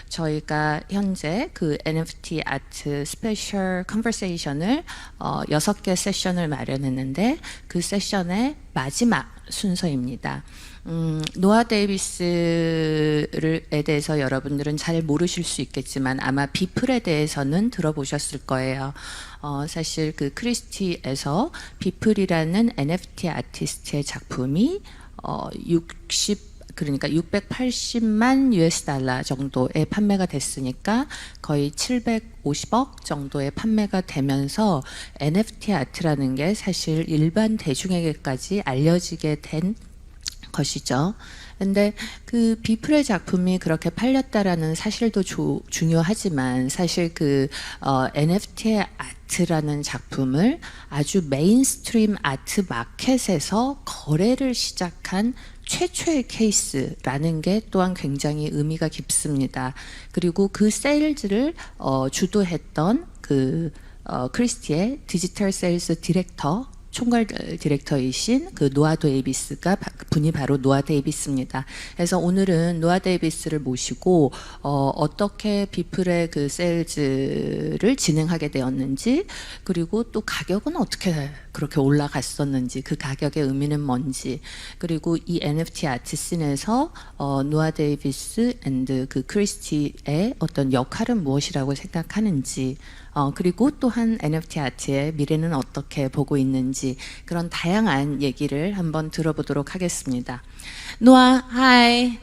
저희가 현재 그 NFT 아트 스페셜 컨버세이션을 6개 세션을 마련했는데 그 세션의 마지막 순서입니다. 노아 데이비스에 대해서 여러분들은 잘 모르실 수 있겠지만 아마 비플에 대해서는 들어보셨을 거예요. 사실 그 크리스티에서 비플이라는 NFT 아티스트의 작품이 그러니까 680만 US 달러 정도의 판매가 됐으니까 거의 750억 정도의 판매가 되면서 NFT 아트라는 게 사실 일반 대중에게까지 알려지게 된 것이죠. 근데 그 비플의 작품이 그렇게 팔렸다라는 사실도 중요하지만 사실 그 NFT의 아트라는 작품을 아주 메인스트림 아트 마켓에서 거래를 시작한 최초의 케이스라는 게 또한 굉장히 의미가 깊습니다. 그리고 그 세일즈를 주도했던 그 크리스티의 디지털 세일즈 디렉터 총괄 디렉터이신 그 노아 데이비스가 분이 바로 노아 데이비스입니다. 그래서 오늘은 노아 데이비스를 모시고 어떻게 비플의 그 세일즈를 진행하게 되었는지 그리고 또 가격은 어떻게 그렇게 올라갔었는지 그 가격의 의미는 뭔지 그리고 이 NFT 아트 씬에서 노아 데이비스 앤드 그 크리스티의 어떤 역할은 무엇이라고 생각하는지 그리고 또한 NFT 아트의 미래는 어떻게 보고 있는지 그런 다양한 얘기를 한번 들어보도록 하겠습니다. Noah, hi.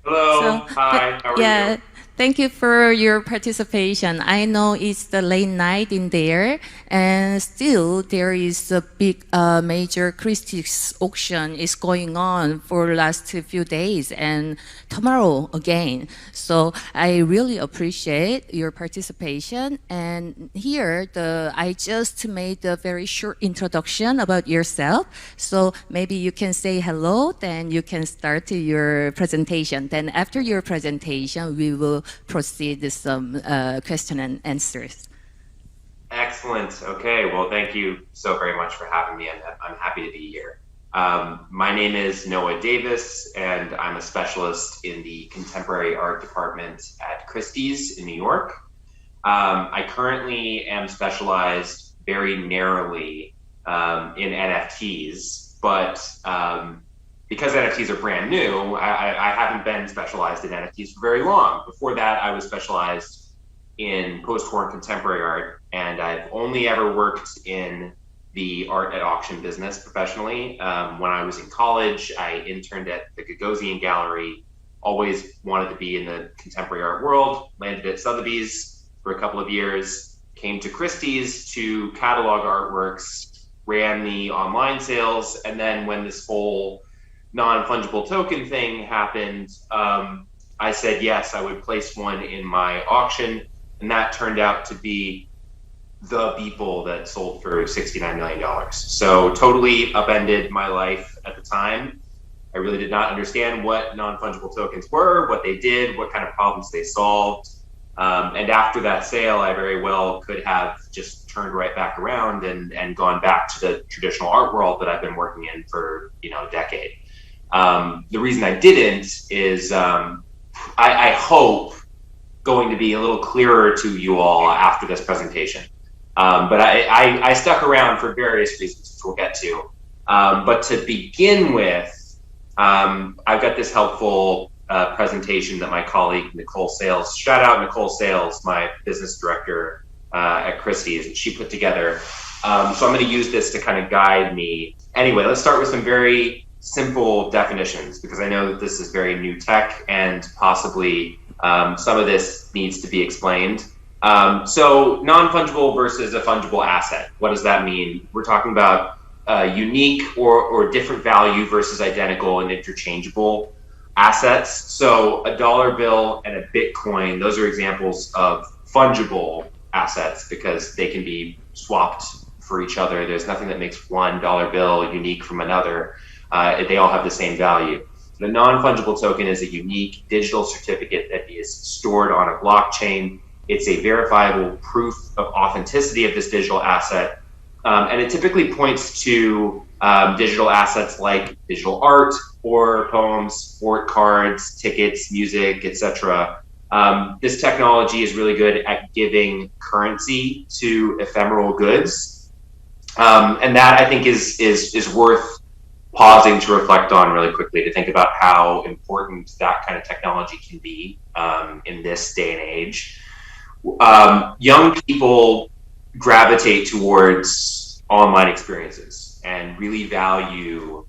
Hello. Hi. How are you? Thank you for your participation. I know it's the late night in there, and still there is a big major Christie's auction is going on for the last few days and tomorrow again. So I really appreciate your participation. And here I just made a very short introduction about yourself. So maybe you can say hello, then you can start your presentation. Then after your presentation, we will proceed with some question and answers. Excellent. Okay. Well, thank you so very much for having me. I'm happy to be here. My name is Noah Davis, and I'm a specialist in the contemporary art department at Christie's in New York. I currently am specialized very narrowly in NFTs, but because NFTs are brand new, I haven't been specialized in NFTs for very long. Before that, I was specialized in post-war and contemporary art, and I've only ever worked in the art at auction business professionally. When I was in college, I interned at the Gagosian Gallery, always wanted to be in the contemporary art world, landed at Sotheby's for a couple of years, came to Christie's to catalog artworks, ran the online sales, and then when this whole non-fungible token thing happened, I said yes, I would place one in my auction, and that turned out to be the Beeple that sold for $69 million. So totally upended my life at the time. I really did not understand what non-fungible tokens were, what they did, what kind of problems they solved. And after that sale, I very well could have just turned right back around and gone back to the traditional art world that I've been working in for a decade. The reason I didn't is I hope going to be a little clearer to you all after this presentation. But I stuck around for various reasons, which we'll get to. But to begin with, I've got this helpful presentation that my colleague Nicole Sales, shout out Nicole Sales, my business director at Christie's, she put together. So I'm going to use this to kind of guide me. Anyway, let's start with some very simple definitions, because I know that this is very new tech and possibly some of this needs to be explained. So non-fungible versus a fungible asset. What does that mean? We're talking about unique or different value versus identical and interchangeable assets. So a dollar bill and a Bitcoin, those are examples of fungible assets because they can be swapped for each other. There's nothing that makes one dollar bill unique from another. They all have the same value. The non-fungible token is a unique digital certificate that is stored on a blockchain. It's a verifiable proof of authenticity of this digital asset. And it typically points to digital assets like digital art or poems, sport cards, tickets, music, etc. This technology is really good at giving currency to ephemeral goods. And that I think is worth pausing to reflect on really quickly, to think about how important that kind of technology can be in this day and age. Young people gravitate towards online experiences and really value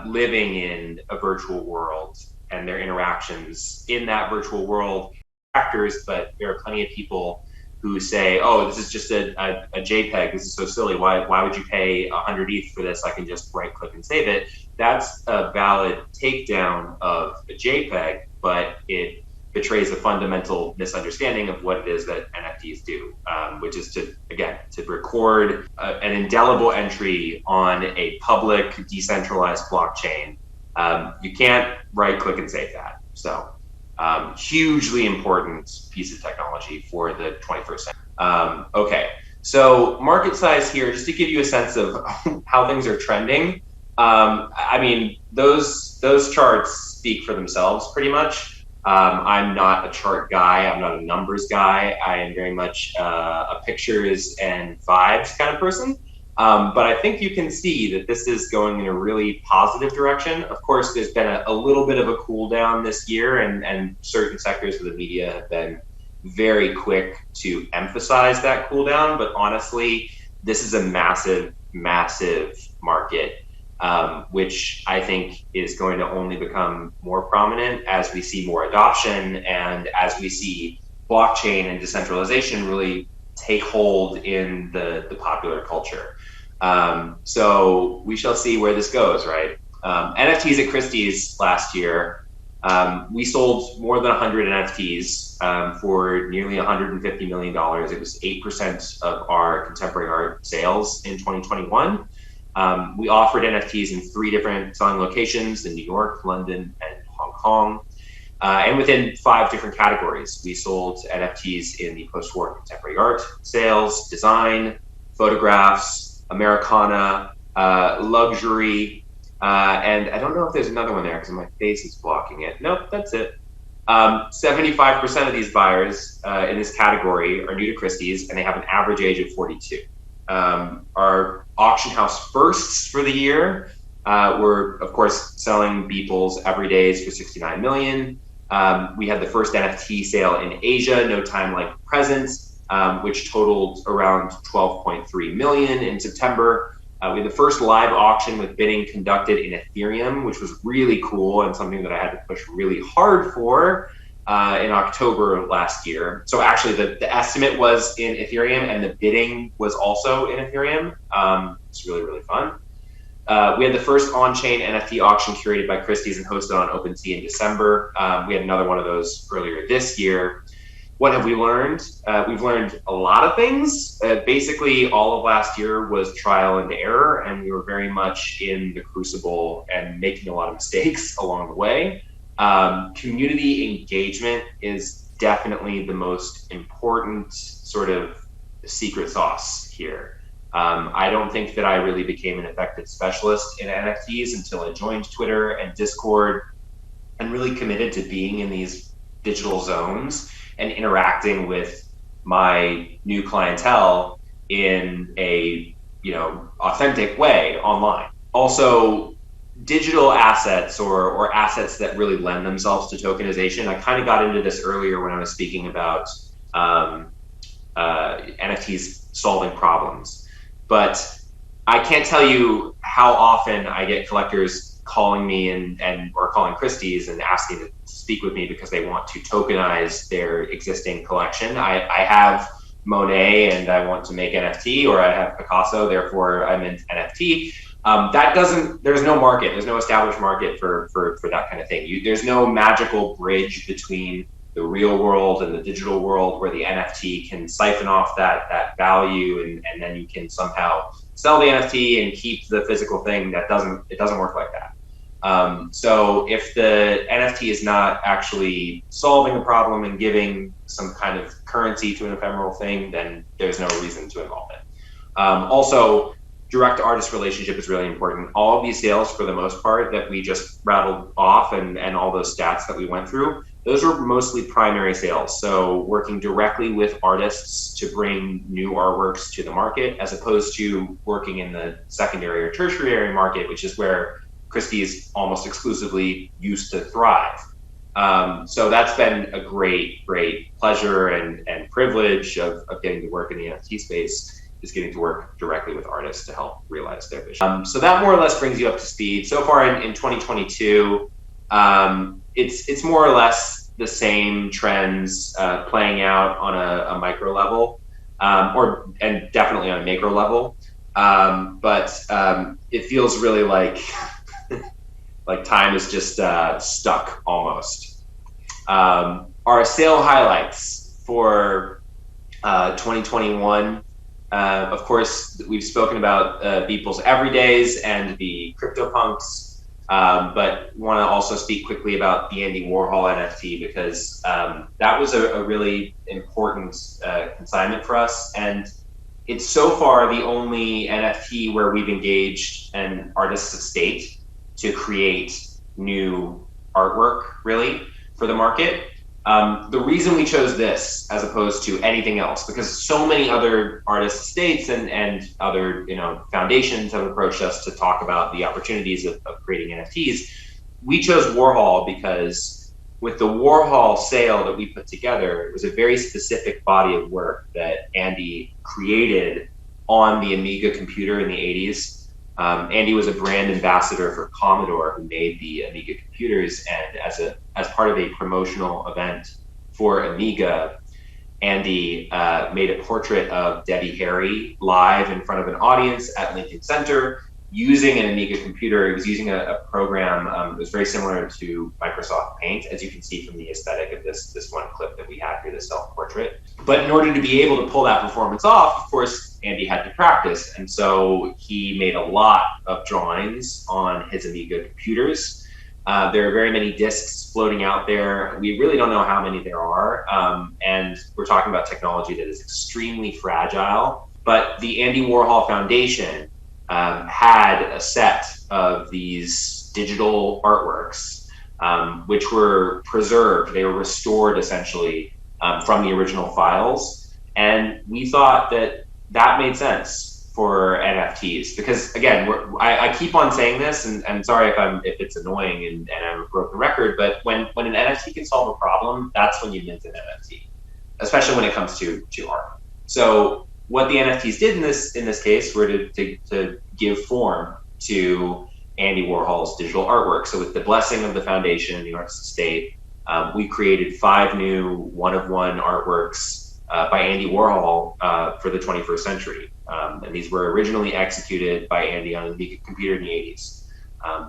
living in a virtual world and their interactions in that virtual world. Factors, but there are plenty of people who say, "Oh, this is just a JPEG. This is so silly. Why would you pay 100 ETH for this? I can just right click and save it." That's a valid takedown of a JPEG, but it betrays a fundamental misunderstanding of what it is that NFTs do, which is to record an indelible entry on a public decentralized blockchain. You can't right click and save that. So hugely important piece of technology for the 21st century. Okay, so market size here, just to give you a sense of how things are trending. I mean, those charts speak for themselves pretty much. I'm not a chart guy. I'm not a numbers guy. I am very much a pictures and vibes kind of person. But I think you can see that this is going in a really positive direction. Of course, there's been a little bit of a cool down this year, and certain sectors of the media have been very quick to emphasize that cool down. But honestly, this is a massive, massive market, which I think is going to only become more prominent as we see more adoption and as we see blockchain and decentralization really take hold in the popular culture. So we shall see where this goes, right? NFTs at Christie's last year, we sold more than 100 NFTs for nearly $150 million. It was 8% of our contemporary art sales in 2021. We offered NFTs in 3 different selling locations in New York, London, and Hong Kong. And within 5 different categories. We sold NFTs in the post-war contemporary art sales, design, photographs, Americana, luxury, and I don't know if there's another one there because my face is blocking it. Nope, that's it. 75% of these buyers in this category are new to Christie's, and they have an average age of 42. Our auction house firsts for the year were, of course, selling Beeple's Everydays for $69 million. We had the first NFT sale in Asia, No Time Like the Present, which totaled around 12.3 million in September. We had the first live auction with bidding conducted in Ethereum, which was really cool and something that I had to push really hard for in October of last year. So actually the estimate was in Ethereum and the bidding was also in Ethereum. It's really, really fun. We had the first on-chain NFT auction curated by Christie's and hosted on OpenSea in December. We had another one of those earlier this year. What have we learned? We've learned a lot of things. Basically, all of last year was trial and error, and we were very much in the crucible and making a lot of mistakes along the way. Community engagement is definitely the most important sort of secret sauce here. I don't think that I really became an effective specialist in NFTs until I joined Twitter and Discord and really committed to being in these digital zones and interacting with my new clientele in a, authentic way online. Also, digital assets or assets that really lend themselves to tokenization. I kind of got into this earlier when I was speaking about NFTs solving problems. But I can't tell you how often I get collectors calling me or calling Christie's and asking to speak with me because they want to tokenize their existing collection. I have Monet and I want to make NFT, or I have Picasso, therefore I'm in NFT. There's no market, there's no established market for that kind of thing. There's no magical bridge between the real world and the digital world where the NFT can siphon off that value and then you can somehow sell the NFT and keep the physical thing. It doesn't work like that. So if the NFT is not actually solving a problem and giving some kind of currency to an ephemeral thing, then there's no reason to involve it. Also, direct artist relationship is really important. All of these sales, for the most part, that we just rattled off and all those stats that we went through, those were mostly primary sales. So working directly with artists to bring new artworks to the market, as opposed to working in the secondary or tertiary market, which is where Christie's almost exclusively used to thrive. So that's been a great pleasure and privilege of getting to work in the NFT space, is getting to work directly with artists to help realize their vision. So that more or less brings you up to speed. So far in 2022, it's more or less the same trends playing out on a micro level, and definitely on a macro level. But it feels really like time is just stuck almost. Our sale highlights for 2021. Of course, we've spoken about Beeple's Everydays and the CryptoPunks, but want to also speak quickly about the Andy Warhol NFT, because that was a really important consignment for us. And it's so far the only NFT where we've engaged an artist's estate to create new artwork, really, for the market. The reason we chose this as opposed to anything else, because so many other artist estates and other foundations have approached us to talk about the opportunities of creating NFTs. We chose Warhol because with the Warhol sale that we put together, it was a very specific body of work that Andy created on the Amiga computer in the 80s. Andy was a brand ambassador for Commodore, who made the Amiga computers, and as part of a promotional event for Amiga, Andy made a portrait of Debbie Harry live in front of an audience at Lincoln Center using an Amiga computer. He was using a program that was very similar to Microsoft Paint, as you can see from the aesthetic of this one clip that we have here, the self-portrait. But in order to be able to pull that performance off, of course, Andy had to practice. And so he made a lot of drawings on his Amiga computers. There are very many discs floating out there. We really don't know how many there are. And we're talking about technology that is extremely fragile. But the Andy Warhol Foundation had a set of these digital artworks, which were preserved. They were restored essentially from the original files. And we thought that made sense for NFTs, because again, I keep on saying this, and sorry if it's annoying and I'm a broken record, but when an NFT can solve a problem, that's when you mint an NFT, especially when it comes to art. So what the NFTs did in this case were to give form to Andy Warhol's digital artwork. So with the blessing of the foundation and the artist estate, we created 5 new one-of-one artworks by Andy Warhol for the 21st century. And these were originally executed by Andy on a computer in the 80s.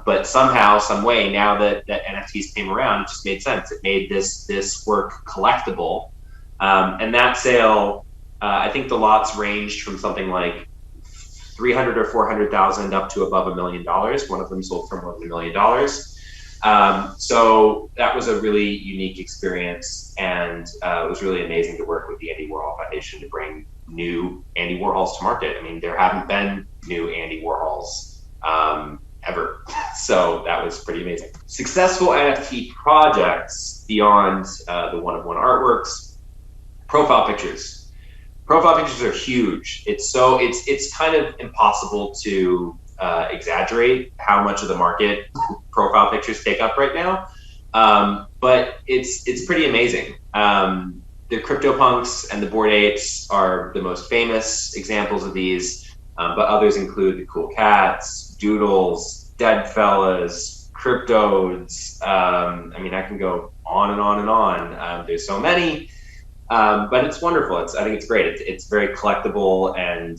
But somehow, some way, now that NFTs came around, it just made sense. It made this work collectible. And that sale, I think the lots ranged from something like 300 or 400,000 up to above $1 million. One of them sold for more than $1 million. So that was a really unique experience, and it was really amazing to work with the Andy Warhol Foundation to bring new Andy Warhols to market. I mean, there haven't been new Andy Warhols ever. So that was pretty amazing. Successful NFT projects beyond the one-of-one artworks. Profile pictures. Profile pictures are huge. It's kind of impossible to exaggerate how much of the market profile pictures take up right now, but it's pretty amazing. The CryptoPunks and the Bored Apes are the most famous examples of these, but others include the Cool Cats, Doodles, Dead Fellas, Cryptodes. I mean, I can go on and on and on. There's so many. But it's wonderful. I think it's great. It's very collectible and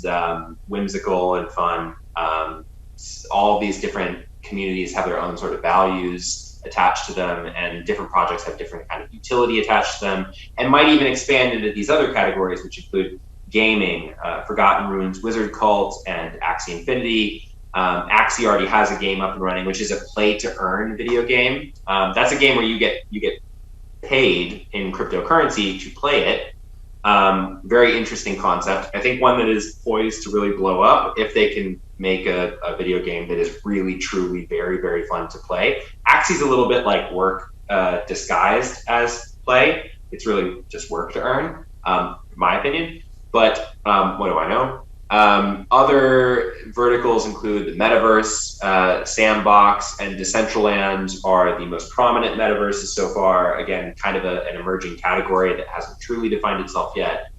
whimsical and fun. All these different communities have their own sort of values attached to them, and different projects have different kind of utility attached to them, and might even expand into these other categories, which include gaming, Forgotten Runes, Wizard Cult, and Axie Infinity. Axie already has a game up and running, which is a play-to-earn video game. That's a game where you get paid in cryptocurrency to play it, Very interesting concept. I think one that is poised to really blow up if they can make a video game that is really, truly very, very fun to play. Axie's a little bit like work disguised as play. It's really just work to earn, in my opinion. But what do I know? Other verticals include the metaverse, Sandbox, and Decentraland are the most prominent metaverses so far. Again, kind of an emerging category that hasn't truly defined itself yet.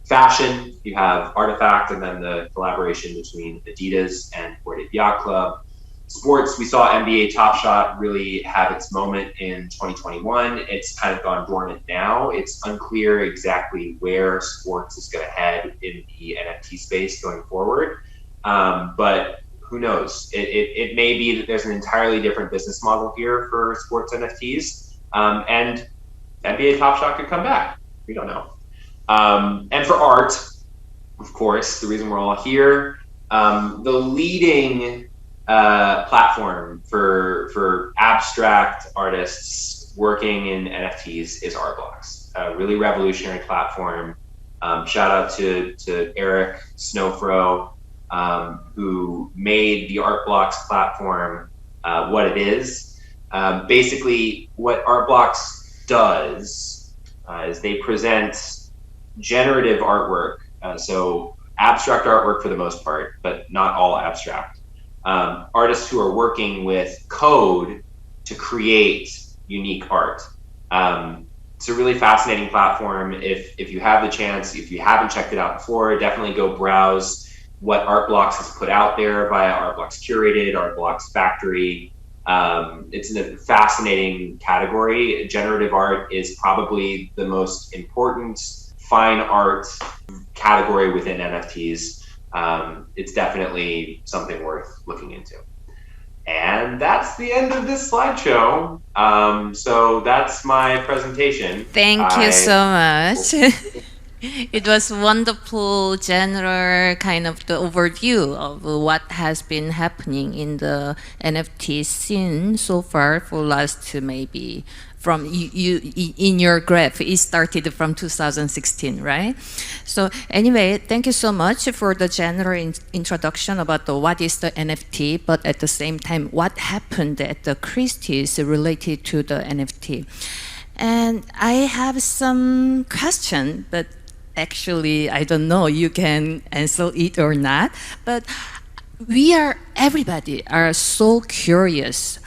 Fashion, you have Artifact, and then the collaboration between Adidas and Bored Ape Yacht Club. Sports, we saw NBA Top Shot really have its moment in 2021. It's kind of gone dormant now. It's unclear exactly where sports is going to head in the NFT space going forward. But who knows? It may be that there's an entirely different business model here for sports NFTs. And NBA Top Shot could come back. We don't know. And for art, of course, the reason we're all here, the leading platform for abstract artists working in NFTs is Artblocks, a really revolutionary platform. Shout out to Eric Snowfro, who made the Artblocks platform what it is. Basically, what Artblocks does is they present generative artwork, so abstract artwork for the most part, but not all abstract. Artists who are working with code to create unique art. It's a really fascinating platform. If you have the chance, if you haven't checked it out before, definitely go browse what Artblocks has put out there via Artblocks Curated, Artblocks Factory. It's a fascinating category. Generative art is probably the most important fine art category within NFTs. It's definitely something worth looking into. And that's the end of this slideshow. So that's my presentation. Thank you so much. It was wonderful general kind of the overview of what has been happening in the NFT scene so far for last maybe from you in your graph, it started from 2016, right? So anyway, thank you so much for the general introduction about what is the NFT, but at the same time, what happened at the Christie's related to the NFT. And I have some question, but actually, I don't know, you can answer it or not, but everybody are so curious.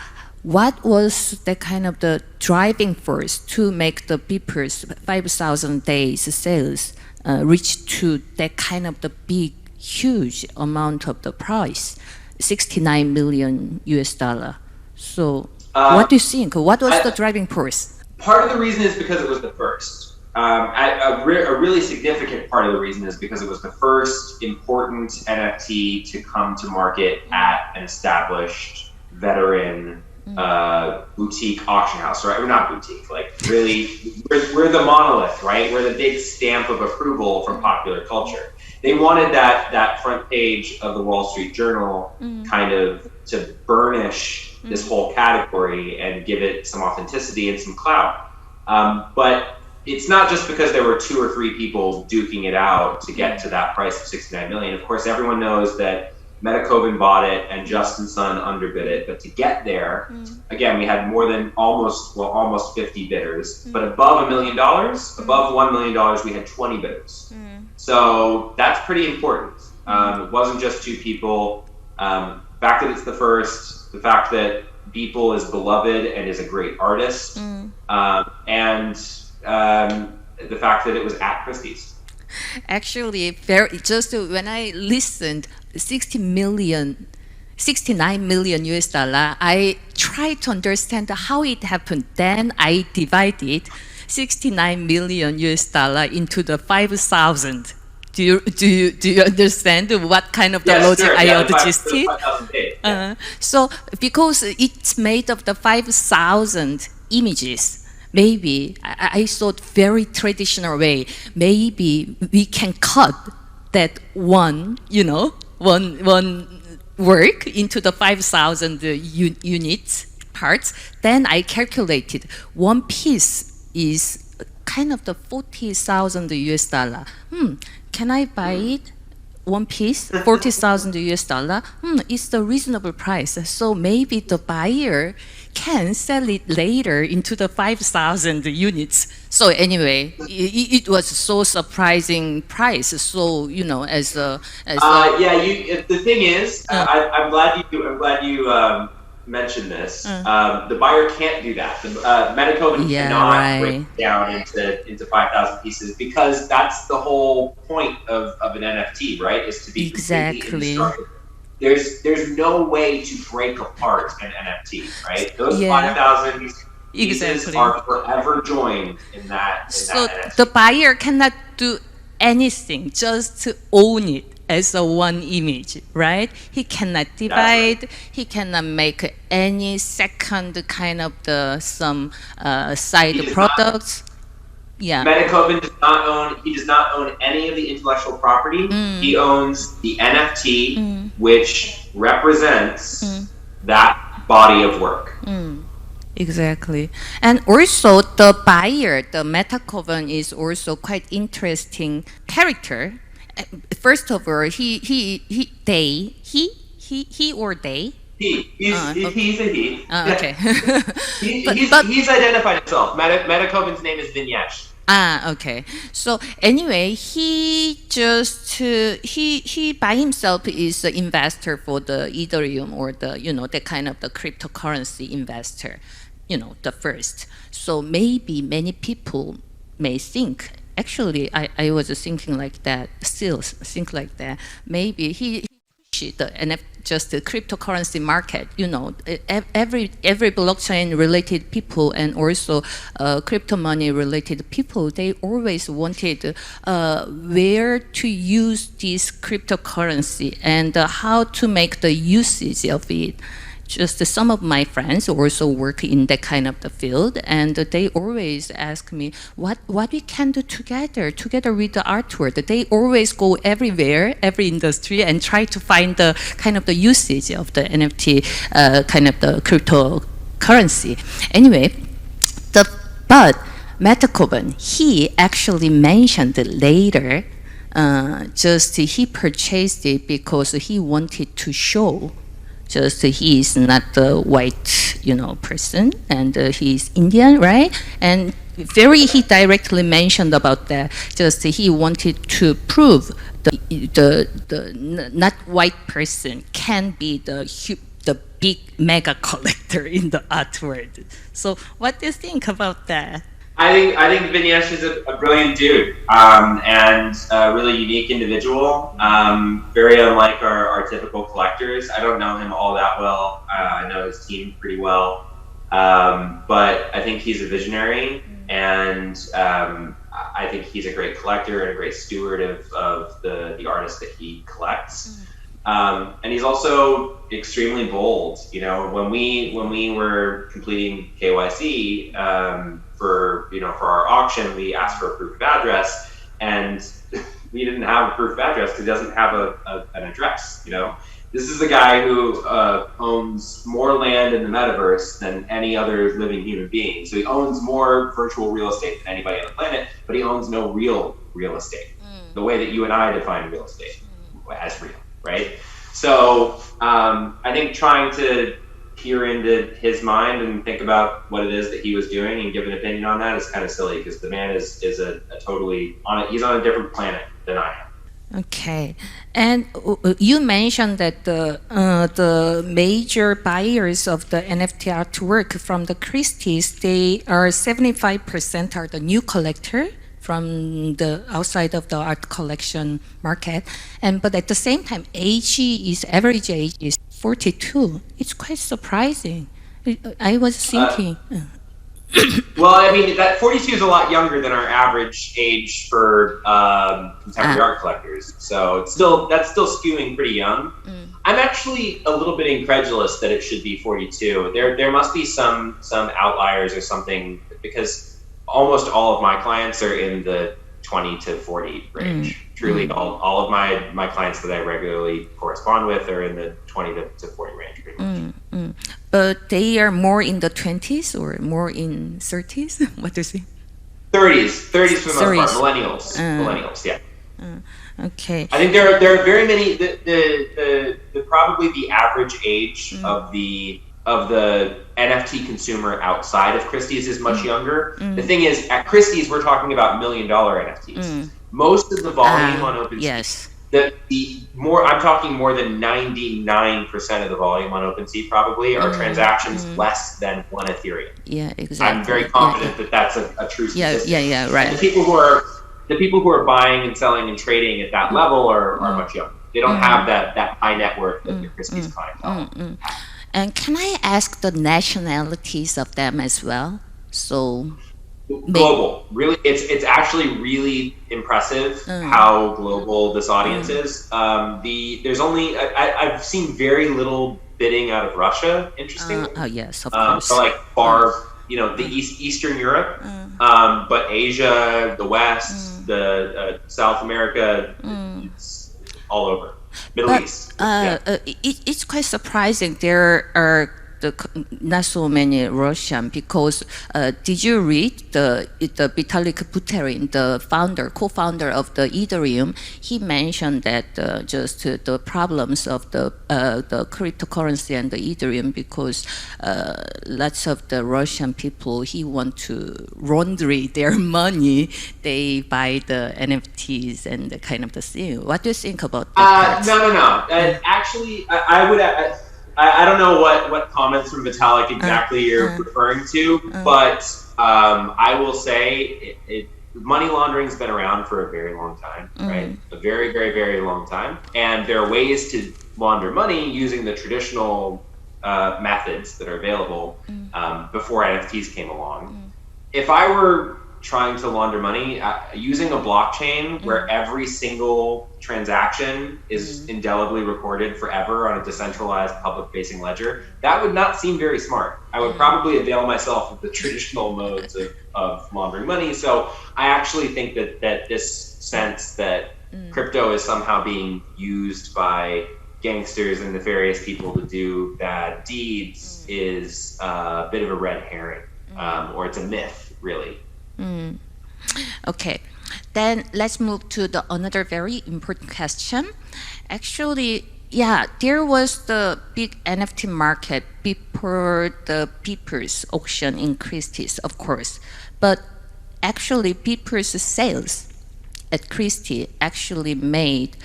What was the kind of the driving force to make the Beeple's 5,000 days sales reach to that kind of the big, huge amount of the price, 69 million US dollar? So what do you think? What was the driving force? Part of the reason is because it was the first. A really significant part of the reason is because it was the first important NFT to come to market at an established veteran boutique auction house, right? We're not boutique, like really, we're the monolith, right? We're the big stamp of approval from popular culture. They wanted that front page of the Wall Street Journal kind of to burnish this whole category and give it some authenticity and some clout. But it's not just because there were 2 or 3 people duking it out to get to that price of 69 million. Of course, everyone knows that Metacoven bought it and Justin Sun underbid it. But to get there, again, we had almost 50 bidders. But above $1 million, above $1 million, we had 20 bidders. So that's pretty important. It wasn't just 2 people. The fact that it's the first, the fact that Beeple is beloved and is a great artist, and the fact that it was at Christie's. Actually, just when I listened, 69 million US dollar, I tried to understand how it happened. Then I divided 69 million US dollar into the 5,000. Do you understand what kind of the logic I adjusted? So because it's made of the 5,000 images, maybe I thought very traditional way. Maybe we can cut that one work into the 5,000 units parts. Then I calculated one piece is kind of the 40,000 US dollar. Can I buy it? One piece, 40,000 US dollar. It's the reasonable price. So maybe the buyer can sell it later into the 5,000 units. So anyway, it was so surprising price. So the thing is, I'm glad you mentioned this. The buyer can't do that. The Metacoven cannot break down into 5,000 pieces because that's the whole point of an NFT, right? Is to be completely indestructible. There's no way to break apart an NFT, right? Those 5,000 pieces are forever joined in that. So the buyer cannot do anything, just to own it as a one image, right? He cannot divide. He cannot make any second kind of some side products. Metacoven does not own any of the intellectual property. He owns the NFT, which represents that body of work. Exactly. And also the buyer, the Metacoven, is also quite interesting character. First of all, he or they? He's a he. Okay. He's identified himself. Metacoven's name is Vignesh. Okay. So anyway, he by himself is an investor for the Ethereum or the kind of the cryptocurrency investor, the first. So maybe many people may think, actually, I was thinking like that, still think like that. Maybe he pushed the just the cryptocurrency market. Every blockchain related people and also crypto money related people, they always wanted where to use this cryptocurrency and how to make the usage of it. Just some of my friends also work in that kind of the field, and they always ask me what we can do together with the artwork. They always go everywhere, every industry, and try to find the kind of the usage of the NFT, kind of the cryptocurrency. Anyway, but Metacoven, he actually mentioned later, he purchased it because he wanted to show. Just he is not the white, person, and he is Indian, right? And he directly mentioned about that. Just he wanted to prove the not white person can be the big mega collector in the art world. So what do you think about that? I think Vignesh is a brilliant dude and a really unique individual. Very unlike our typical collectors. I don't know him all that well. I know his team pretty well, but I think he's a visionary, and I think he's a great collector and a great steward of the artists that he collects. And he's also extremely bold. When we were completing KYC. For our auction, we asked for a proof of address, and we didn't have a proof of address because he doesn't have an address. This is a guy who owns more land in the metaverse than any other living human being. So he owns more virtual real estate than anybody on the planet, but he owns no real estate. The way that you and I define real estate as real, right? So I think trying to peer into his mind and think about what it is that he was doing and give an opinion on that is kind of silly, because the man is a totally he's on a different planet than I am. Okay, and you mentioned that the major buyers of the NFT artwork from the Christie's, they are 75% are the new collector from the outside of the art collection market, but at the same time, average age is 42. It's quite surprising. I was thinking. Well, I mean, that 42 is a lot younger than our average age for contemporary art collectors. So that's still skewing pretty young. I'm actually a little bit incredulous that it should be 42. There must be some outliers or something, because almost all of my clients are in the 20 to 40 range. Truly, all of my clients that I regularly correspond with are in the 20 to 40 range. Pretty much. But they are more in the 20s or more in 30s? What do you think? 30s for the most part. 30s. Millennials, yeah. Okay. I think there are very many. The probably the average age of the NFT consumer outside of Christie's is much younger. The thing is, at Christie's we're talking about $1 million NFTs. Most of the volume on OpenSea. Yes. I'm talking more than 99% of the volume on OpenSea probably are transactions less than 1 Ethereum. Yeah, exactly. I'm very confident that that's a true statistic. Yeah, right. And the people who are buying and selling and trading at that level are much younger. They don't have that high net worth that the Christie's clientele. And can I ask the nationalities of them as well? So global, really, it's actually really impressive how global this audience is. There's only I've seen very little bidding out of Russia. Interestingly, oh yes, of course. So like far, the Eastern Europe, but Asia, the West, the South America, it's all over. Middle East. It's quite surprising. There are not so many Russian because did you read the Vitalik Buterin, the co-founder of the Ethereum? He mentioned that just the problems of the cryptocurrency and the Ethereum because lots of the Russian people he want to launder their money. They buy the NFTs and the kind of the thing. What do you think about that? No. Actually, I would. I don't know what comments from Vitalik exactly you're referring to, but I will say money laundering's been around for a very long time, right? A very, very, very long time. And there are ways to launder money using the traditional methods that are available before NFTs came along. If I were trying to launder money using a blockchain where every single transaction is indelibly recorded forever on a decentralized public-facing ledger, that would not seem very smart. I would probably avail myself of the traditional modes of laundering money. So I actually think that this sense that crypto is somehow being used by gangsters and nefarious people to do bad deeds is a bit of a red herring, or it's a myth, really. Okay, then let's move to another very important question. Actually, there was the big NFT market before the Beeple's auction in Christie's, of course. But actually, Beeple's sales at Christie actually made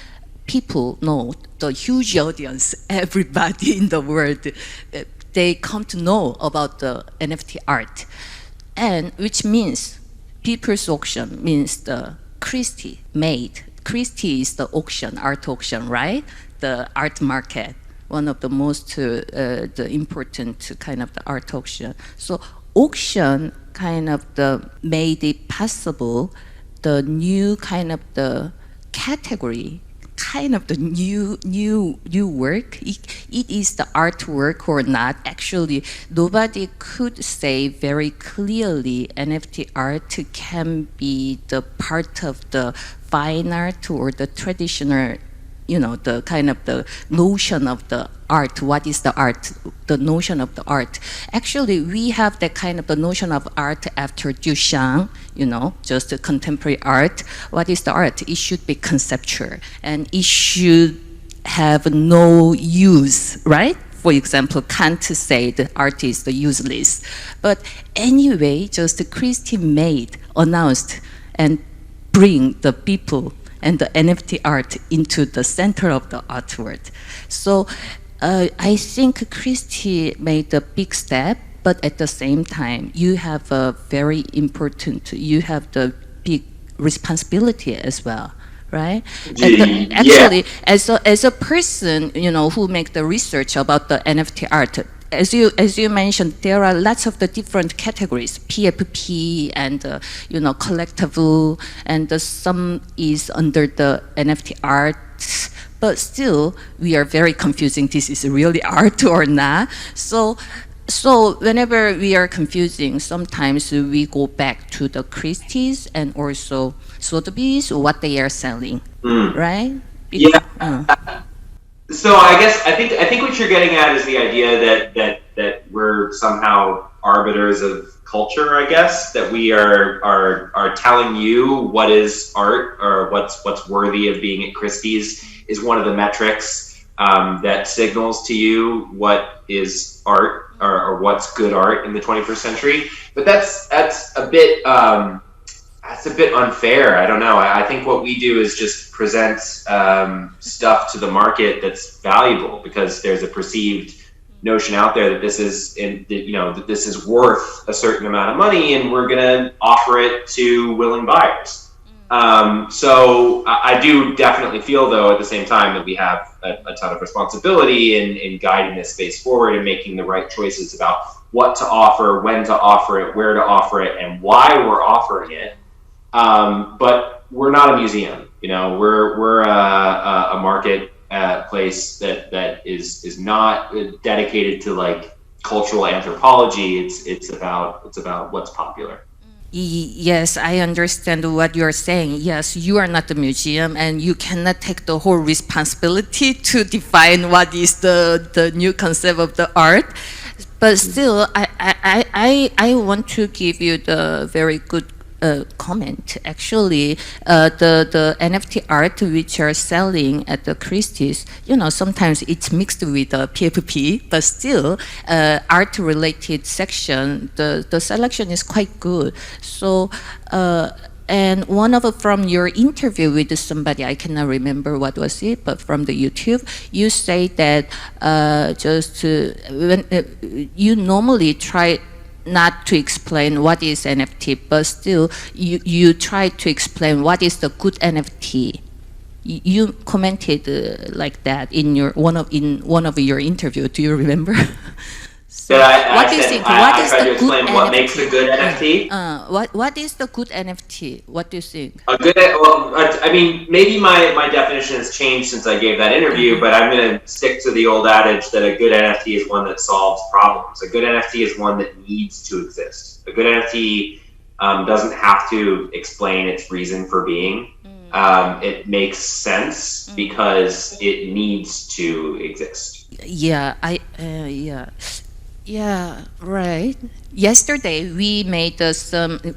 people know, the huge audience, everybody in the world, they come to know about the NFT art. And which means Beeple's auction means the Christie is the auction, art auction, right? The art market, one of the most the important kind of the art auction. So auction kind of made it possible the new kind of the category, kind of the new work. It is the artwork or not. Actually, nobody could say very clearly NFT art can be the part of the fine art or the traditional, the kind of the notion of the art. What is the art? The notion of the art. Actually, we have that kind of the notion of art after Duchamp, just the contemporary art. What is the art? It should be conceptual and it should have no use, right? For example, Kant say the art is the useless. But anyway, just Christie announced and bring the people and the NFT art into the center of the artwork. So I think Christie made a big step, but at the same time, you have the big responsibility as well, right? Actually, as a person, who make the research about the NFT art, as you mentioned, there are lots of the different categories, PFP and collectible, and some is under the NFT art. But still, we are very confusing. This is really art or not? So whenever we are confusing, sometimes we go back to the Christie's and also Sotheby's, what they are selling, right? So I think what you're getting at is the idea that we're somehow arbiters of culture, I guess, that we are telling you what is art or what's worthy of being at Christie's is one of the metrics that signals to you what is art or what's good art in the 21st century. But that's a bit unfair. I don't know. I think what we do is just present stuff to the market that's valuable, because there's a perceived notion out there that this is that this is worth a certain amount of money, and we're going to offer it to willing buyers. So I do definitely feel, though, at the same time, that we have a ton of responsibility in guiding this space forward and making the right choices about what to offer, when to offer it, where to offer it, and why we're offering it. But we're not a museum. We're a market place that is not dedicated to like cultural anthropology. It's about what's popular. Yes, I understand what you're saying. Yes, you are not the museum, and you cannot take the whole responsibility to define what is the new concept of the art. But still, I want to give you the very good comment. Actually, the NFT art which are selling at the Christie's, sometimes it's mixed with the PFP, but still, art-related section, the selection is quite good. So, and from your interview with somebody, I cannot remember what was it, but from the YouTube, you say that when you normally try not to explain what is NFT, but still you try to explain what is the good NFT. You commented like that in one of your interview. Do you remember? So what do you think? What is the good NFT? What makes a good NFT? What is the good NFT? What do you think? Maybe my definition has changed since I gave that interview, but I'm going to stick to the old adage that a good NFT is one that solves problems. A good NFT is one that needs to exist. A good NFT doesn't have to explain its reason for being. It makes sense because it needs to exist. Yeah, right. Yesterday we made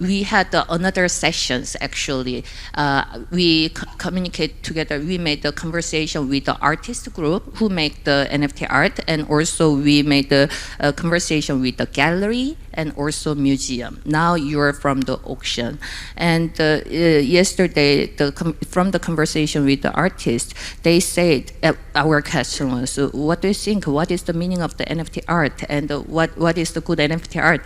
we had another sessions actually. We communicate together. We made the conversation with the artist group who make the NFT art, and also we made the conversation with the gallery and also museum. Now you're from the auction, and yesterday from the conversation with the artist, they said our question was, what do you think? What is the meaning of the NFT art, and what is the good NFT art?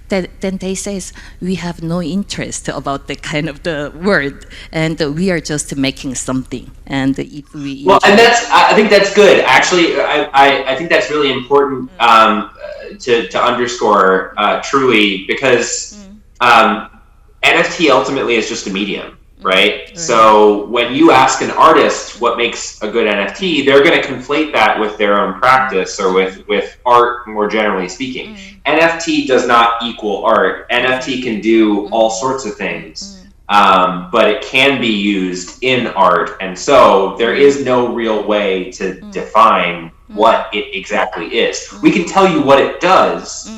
Then they says we have no interest about the kind of the word, and we are just making something. And if we I think that's good. Actually, I think that's really important to underscore truly, because NFT ultimately is just a medium. Right? So when you ask an artist what makes a good NFT, they're going to conflate that with their own practice or with art more generally speaking. NFT does not equal art. NFT can do all sorts of things, but it can be used in art. And so there is no real way to define what it exactly is. We can tell you what it does.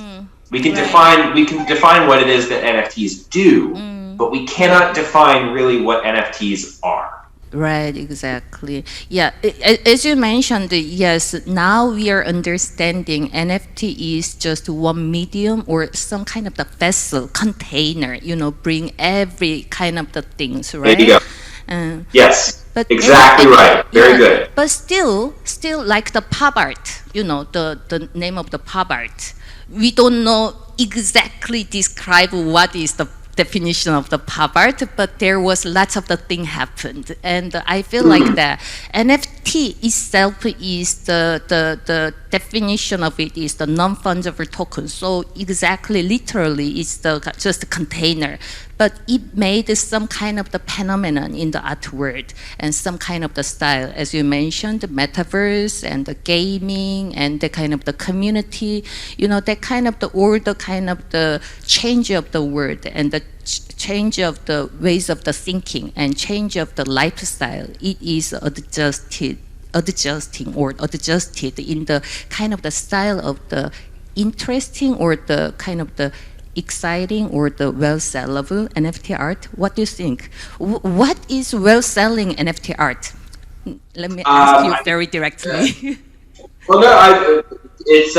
We can define what it is that NFTs do. But we cannot define really what NFTs are. Right, exactly. Yeah, as you mentioned, yes, now we are understanding NFT is just one medium or some kind of the vessel, container, bring every kind of the things, right? There you go. Yes, but exactly right. Very good. But still like the pop art, the name of the pop art, we don't know exactly describe what is the definition of the pop art, but there was lots of the thing happened, and I feel like that NFT itself is the definition of it is the non-fungible token. So exactly, literally, it's just a container, but it made some kind of the phenomenon in the art world and some kind of the style, as you mentioned, the metaverse and the gaming and the kind of the community, that kind of the kind of the change of the world and the change of the ways of the thinking and change of the lifestyle. It is adjusted in the kind of the style of the interesting or the kind of the exciting or the well-sellable NFT art? What do you think? What is well-selling NFT art? Let me ask you very directly. Well, no, it's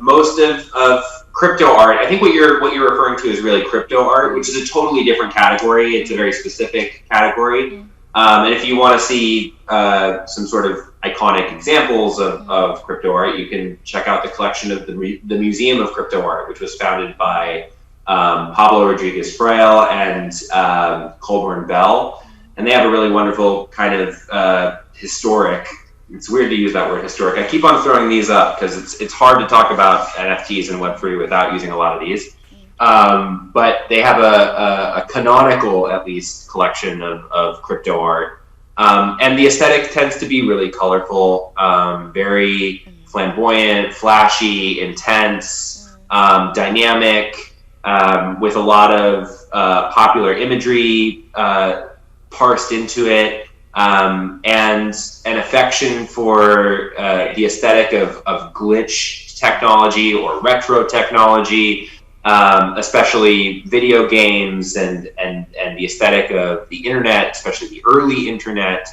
most of crypto art. I think what you're referring to is really crypto art, which is a totally different category. It's a very specific category. And if you want to see some sort of iconic examples of crypto art, you can check out the collection of the Museum of Crypto Art, which was founded by Pablo Rodriguez Fraile and Colburn Bell. And they have a really wonderful kind of historic, it's weird to use that word historic. I keep on throwing these up because it's hard to talk about NFTs and Web3 without using a lot of these. But they have a canonical, at least, collection of crypto art. And the aesthetic tends to be really colorful, very flamboyant, flashy, intense, dynamic, with a lot of popular imagery parsed into it. And an affection for the aesthetic of glitch technology or retro technology, especially video games and the aesthetic of the internet, especially the early internet.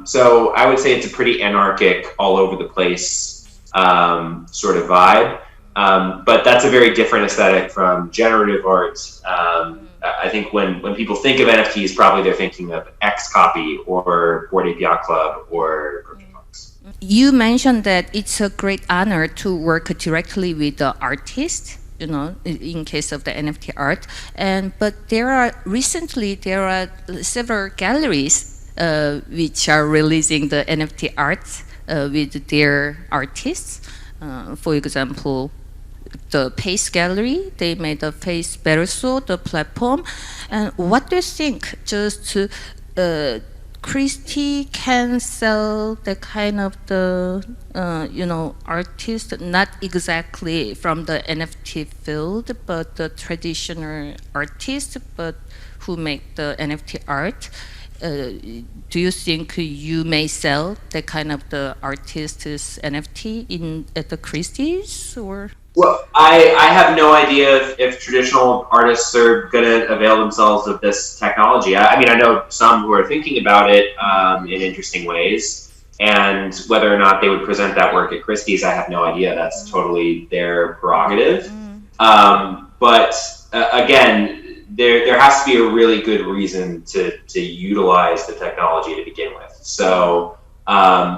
So I would say it's a pretty anarchic, all over the place sort of vibe. But that's a very different aesthetic from generative art. I think when people think of NFTs, probably they're thinking of Xcopy or Bored Ape Yacht Club or CryptoPunks. You mentioned that it's a great honor to work directly with the artist, you know, in case of the NFT art. But recently there are several galleries which are releasing the NFT art with their artists. For example, the Pace Gallery, they made a Pace Verso, the platform. And what do you think? Just Christie can sell the kind of the, artist, not exactly from the NFT field, but the traditional artist, but who make the NFT art. Do you think you may sell the kind of the artist's NFT at the Christie's or? Well, I have no idea if traditional artists are going to avail themselves of this technology. I mean, I know some who are thinking about it in interesting ways, and whether or not they would present that work at Christie's, I have no idea. That's totally their prerogative. But again, there has to be a really good reason to utilize the technology to begin with. So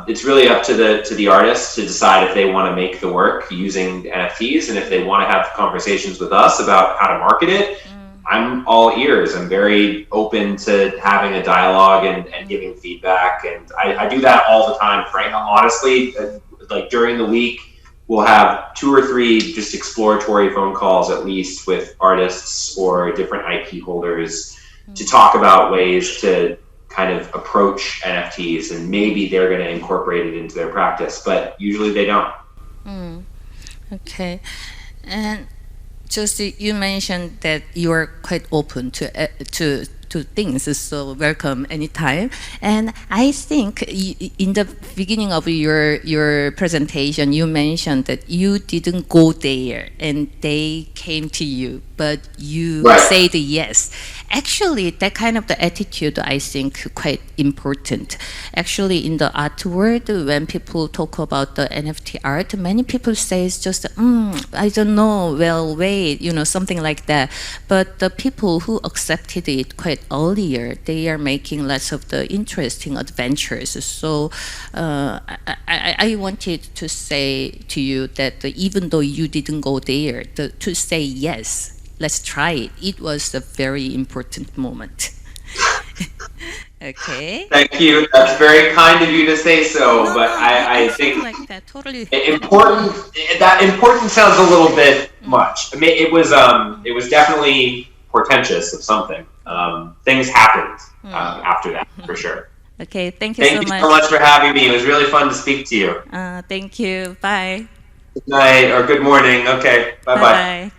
it's really up to the artists to decide if they want to make the work using NFTs, and if they want to have conversations with us about how to market it. I'm all ears. I'm very open to having a dialogue and giving feedback, and I do that all the time. Honestly, like during the week, we'll have 2 or 3 just exploratory phone calls at least with artists or different IP holders to talk about ways to kind of approach NFTs, and maybe they're going to incorporate it into their practice, but usually they don't. Okay. And just you mentioned that you are quite open to things, so welcome anytime. And I think in the beginning of your presentation, you mentioned that you didn't go there and they came to you, but you said yes. Actually, that kind of the attitude, I think, quite important. Actually, in the art world, when people talk about the NFT art, many people say it's just, I don't know, well, wait, something like that. But the people who accepted it quite earlier, they are making lots of the interesting adventures. So I wanted to say to you that even though you didn't go there, to say yes, let's try it. It was a very important moment. Okay. Thank you. That's very kind of you to say so. But I think like that, totally important. That important sounds a little bit much. I mean, it was definitely portentous of something. Things happened after that, for sure. Okay. Thank you so much. Thank you so much for having me. It was really fun to speak to you. Thank you. Bye. Good night or good morning. Okay. Bye-bye. Bye.